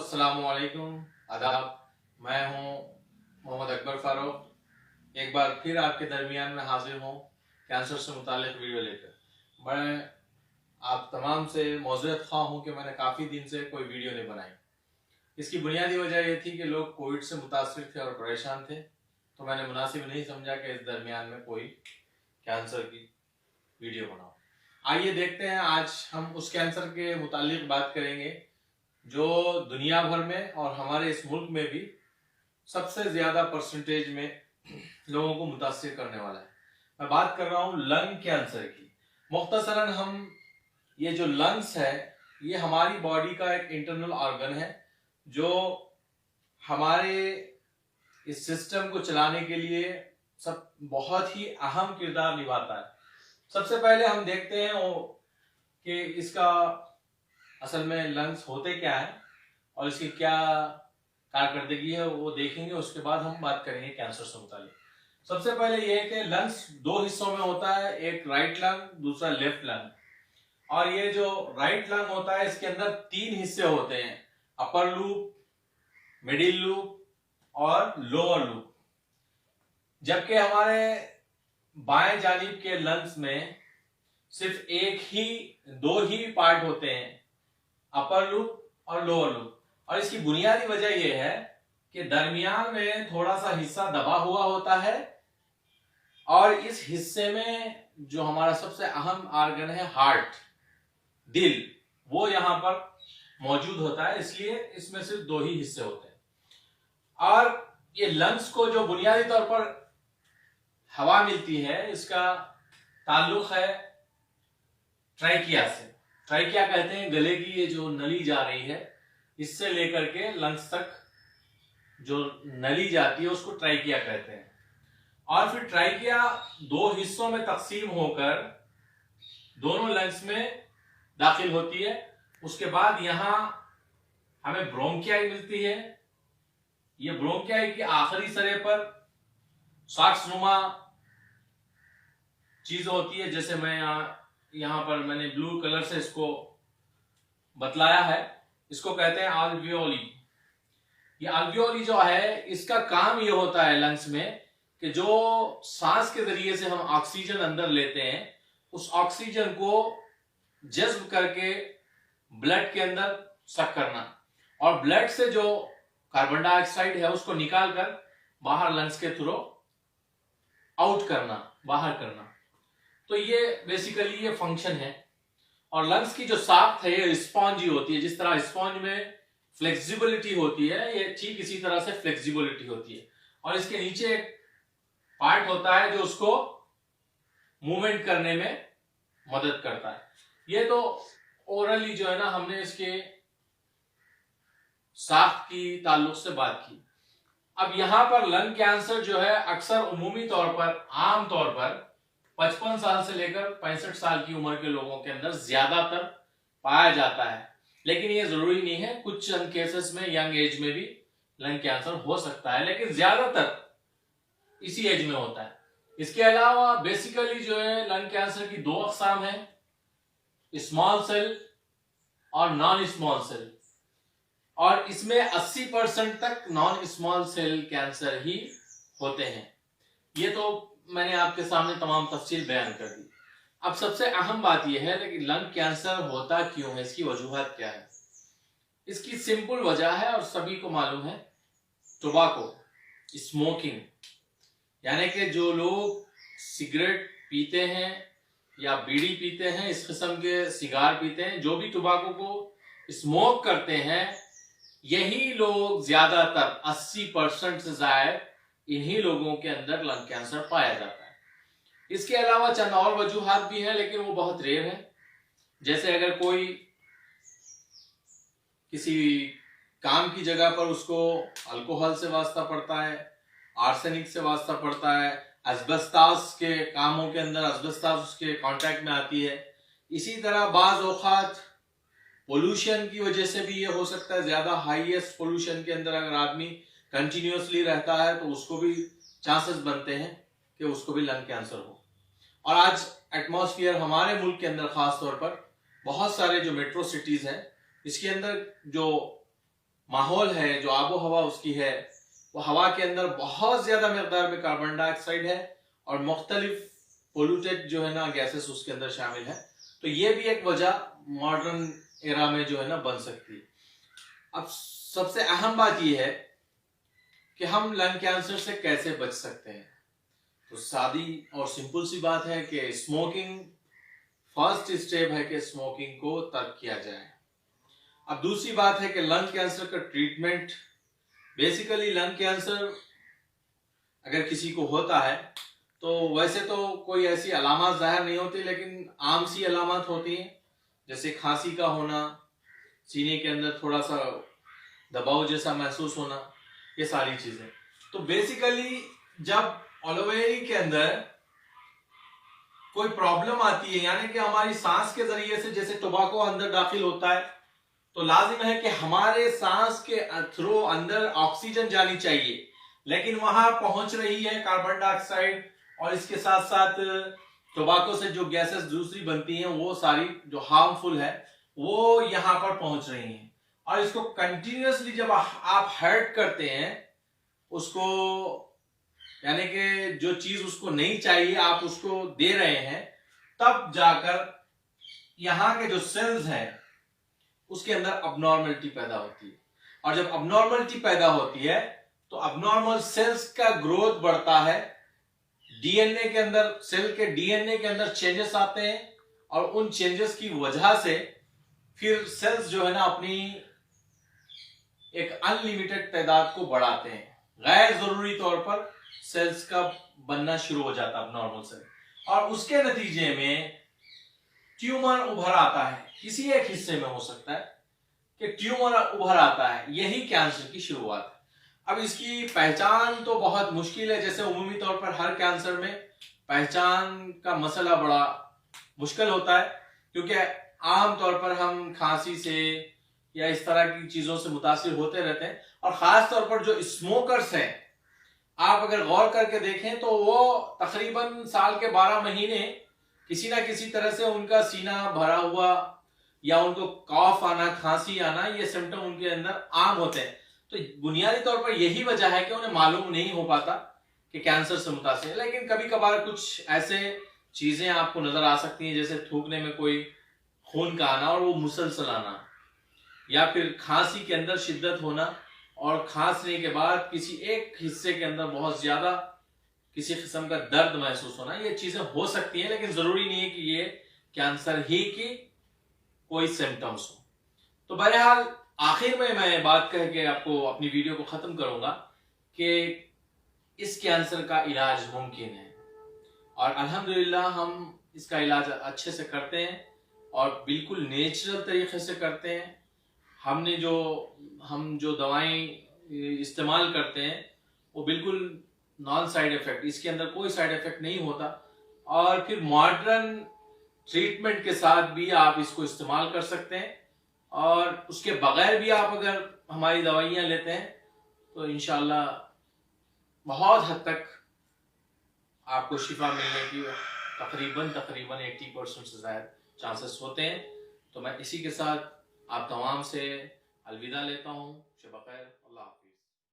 अस्सलामुअलैकुम, आदाब। मैं हूं मोहम्मद अकबर फारूक। एक बार फिर आपके दरमियान में हाजिर हूं कैंसर से मुतालिक वीडियो लेकर। मैं आप तमाम से मौज़रत ख़्वाह हूं कि मैंने काफ़ी दिन से कोई वीडियो नहीं बनाई। इसकी बुनियादी वजह यह थी कि लोग कोविड से मुतासिर थे और परेशान थे, तो मैंने मुनासिब नहीं समझा कि इस दरमियान में कोई कैंसर की वीडियो बनाऊं। आइए देखते हैं, आज हम उस कैंसर के मुतालिक बात करेंगे जो दुनिया भर में और हमारे इस मुल्क में भी सबसे ज्यादा परसेंटेज में लोगों को मुतासिर करने वाला है। मैं बात कर रहा हूं लंग कैंसर की। मुख्तसरन हम ये जो लंग्स है, ये हमारी बॉडी का एक इंटरनल ऑर्गन है जो हमारे इस सिस्टम को चलाने के लिए सब बहुत ही अहम किरदार निभाता है। सबसे पहले हम देखते हैं कि इसका असल में लंग्स होते क्या है और इसकी क्या कारकर्दगी है, वो देखेंगे। उसके बाद हम बात करेंगे कैंसर से मुतालिक। सबसे पहले ये कि लंग्स दो हिस्सों में होता है, एक राइट लंग, दूसरा लेफ्ट लंग। और ये जो राइट लंग होता है, इसके अंदर तीन हिस्से होते हैं, अपर लूप, मिडिल लूप और लोअर लूप। जबकि हमारे बाएं जानिब के लंग्स में सिर्फ दो ही पार्ट होते हैं, अपर लूप और लोअर लूप। और इसकी बुनियादी वजह यह है कि दरमियान में थोड़ा सा हिस्सा दबा हुआ होता है और इस हिस्से में जो हमारा सबसे अहम ऑर्गन है, हार्ट, दिल, वो यहां पर मौजूद होता है। इसलिए इसमें सिर्फ दो ही हिस्से होते हैं। और ये लंग्स को जो बुनियादी तौर पर हवा मिलती है, इसका ताल्लुक है ट्रैकिया से। ट्रैकिया कहते हैं गले की ये जो नली जा रही है, इससे लेकर के लंग्स तक जो नली जाती है उसको ट्रैकिया कहते हैं। और फिर ट्रैकिया दो हिस्सों में तकसीम होकर दोनों लंग्स में दाखिल होती है। उसके बाद यहां हमें ब्रोंकियाई मिलती है। ये ब्रोंकियाई की आखिरी सरे पर सॉक्सनुमा चीज होती है, जैसे मैं यहां पर मैंने ब्लू कलर से इसको बतलाया है। इसको कहते हैं अल्वियोली। ये अल्वियोली जो है, इसका काम ये होता है लंग्स में कि जो सांस के जरिए से हम ऑक्सीजन अंदर लेते हैं, उस ऑक्सीजन को जज्ब करके ब्लड के अंदर सक करना और ब्लड से जो कार्बन डाइऑक्साइड है उसको निकालकर बाहर लंग्स के थ्रू आउट करना, बाहर करना। तो ये बेसिकली ये फंक्शन है। और लंग्स की जो साख्त है ये स्पॉन्जी होती है। जिस तरह स्पॉन्ज में फ्लेक्सिबिलिटी होती है, ये ठीक इसी तरह से फ्लेक्सिबिलिटी होती है। और इसके नीचे एक पार्ट होता है जो उसको मूवमेंट करने में मदद करता है। ये तो ओरली जो है ना, हमने इसके साख्त की ताल्लुक से बात की। अब यहां पर लंग कैंसर जो है अक्सर उमूमी तौर पर, आम तौर पर 55 साल से लेकर 65 साल की उम्र के लोगों के अंदर ज्यादातर पाया जाता है। लेकिन ये जरूरी नहीं है, कुछ चंद केसेस में यंग एज में भी लंग कैंसर हो सकता है, लेकिन ज्यादातर इसी एज में होता है। इसके अलावा बेसिकली जो है लंग कैंसर की दो अकसाम है, स्मॉल सेल और नॉन स्मॉल सेल। और इसमें 80% तक नॉन स्मॉल सेल कैंसर ही होते हैं। ये तो मैंने आपके सामने तमाम तफसील बयान कर दी। अब सबसे अहम बात यह है कि लंग कैंसर होता क्यों है, इसकी वजूहत क्या है। इसकी सिंपल वजह है और सभी को मालूम है, टोबैको, स्मोकिंग। यानी कि जो लोग सिगरेट पीते हैं या बीड़ी पीते हैं, इस किस्म के सिगार पीते हैं, जो भी टोबैको को स्मोक करते हैं, यही लोग ज्यादातर 80% से ज्यादा इन्हीं लोगों के अंदर लंग कैंसर पाया जाता है। इसके अलावा चंद और वजूहात भी हैं, लेकिन वो बहुत रेयर है। जैसे अगर कोई किसी काम की जगह पर उसको अल्कोहल से वास्ता पड़ता है, आर्सेनिक से वास्ता पड़ता है, एस्बेस्टास के कामों के अंदर एस्बेस्टास उसके कांटेक्ट में आती है। इसी तरह बाज औक़ात पोल्यूशन की वजह से भी ये हो सकता है। ज्यादा हाईएस्ट पोल्यूशन के अंदर अगर आदमी कंटिन्यूअसली रहता है तो उसको भी चांसेस बनते हैं कि उसको भी लंग कैंसर हो। और आज एटमॉस्फेयर हमारे मुल्क के अंदर खास तौर पर बहुत सारे जो मेट्रो सिटीज हैं, इसके अंदर जो माहौल है, जो आबो हवा उसकी है, वो हवा के अंदर बहुत ज्यादा मकदार में कार्बन डाइऑक्साइड है और मुख्तलिफ पोल्यूटेड जो है ना गैसेस उसके अंदर शामिल है। तो ये भी एक वजह मॉडर्न एरा में जो है ना बन सकती है। अब सबसे अहम बात यह है कि हम लंग कैंसर से कैसे बच सकते हैं। तो सादी और सिंपल सी बात है कि स्मोकिंग फर्स्ट स्टेप है कि स्मोकिंग को तर्क किया जाए। अब दूसरी बात है कि लंग कैंसर का ट्रीटमेंट, बेसिकली लंग कैंसर अगर किसी को होता है तो वैसे तो कोई ऐसी अलामत जाहिर नहीं होती, लेकिन आम सी अलामत होती हैं, जैसे खांसी का होना, सीने के अंदर थोड़ा सा दबाव जैसा महसूस होना, ये सारी चीजें। तो बेसिकली जब ओलोवेरी के अंदर कोई प्रॉब्लम आती है, यानी कि हमारी सांस के जरिए से जैसे टोबैको अंदर दाखिल होता है, तो लाजिम है कि हमारे सांस के थ्रू अंदर ऑक्सीजन जानी चाहिए, लेकिन वहां पहुंच रही है कार्बन डाइऑक्साइड और इसके साथ साथ टोबैको से जो गैसेस दूसरी बनती हैं वो सारी जो हार्मफुल है वो यहां पर पहुंच रही हैं। और इसको कंटिन्यूअसली जब आप हर्ट करते हैं उसको, यानी कि जो चीज उसको नहीं चाहिए आप उसको दे रहे हैं, तब जाकर यहाँ के जो सेल्स हैं उसके अंदर अबनॉर्मलिटी पैदा होती है। और जब अबनॉर्मलिटी पैदा होती है तो अबनॉर्मल सेल्स का ग्रोथ बढ़ता है, डीएनए के अंदर, सेल के डीएनए के अंदर चेंजेस आते हैं और उन चेंजेस की वजह से फिर सेल्स जो है ना अपनी एक अनलिमिटेड तादाद को बढ़ाते हैं, गैर जरूरी तौर पर सेल्स का बनना शुरू हो जाता है नॉर्मल सेल, और उसके नतीजे में ट्यूमर उभर आता है। किसी एक हिस्से में हो सकता है कि ट्यूमर उभर आता है, यही कैंसर की शुरुआत है। अब इसकी पहचान तो बहुत मुश्किल है, जैसे उमूमी तौर पर हर कैंसर में पहचान का मसला बड़ा मुश्किल होता है, क्योंकि आम तौर पर हम खांसी से या इस तरह की चीजों से मुतासिर होते रहते हैं। और खास तौर पर जो स्मोकर्स हैं, आप अगर गौर करके देखें तो वो तकरीबन साल के 12 महीने किसी ना किसी तरह से उनका सीना भरा हुआ या उनको कॉफ आना, खांसी आना, ये सिम्टम उनके अंदर आम होते हैं। तो बुनियादी तौर पर यही वजह है कि उन्हें मालूम नहीं हो पाता कि कैंसर से मुतासिर है। लेकिन कभी कभार कुछ ऐसे चीजें आपको नजर आ सकती हैं, जैसे थूकने में कोई खून का आना और वो मुसलसल आना, या फिर खांसी के अंदर शिद्दत होना और खांसने के बाद किसी एक हिस्से के अंदर बहुत ज्यादा किसी किस्म का दर्द महसूस होना, ये चीजें हो सकती हैं, लेकिन जरूरी नहीं है कि ये कैंसर ही की कोई सिम्टम्स हो। तो बहरहाल आखिर में मैं बात कह के आपको अपनी वीडियो को खत्म करूंगा कि इस कैंसर का इलाज मुमकिन है और अल्हम्दुलिल्लाह हम इसका इलाज अच्छे से करते हैं और बिल्कुल नेचुरल तरीके से करते हैं। हम जो दवाएं इस्तेमाल करते हैं वो बिल्कुल नॉन साइड इफेक्ट, इसके अंदर कोई साइड इफेक्ट नहीं होता। और फिर मॉडर्न ट्रीटमेंट के साथ भी आप इसको इस्तेमाल कर सकते हैं, और उसके बगैर भी आप अगर हमारी दवाइयाँ लेते हैं तो इंशाल्लाह बहुत हद तक आपको शिफा मिलने की तकरीबन 80% से ज़्यादा चांसेस होते हैं। तो मैं इसी के साथ आप तमाम से अलविदा लेता हूँ। शब खैर।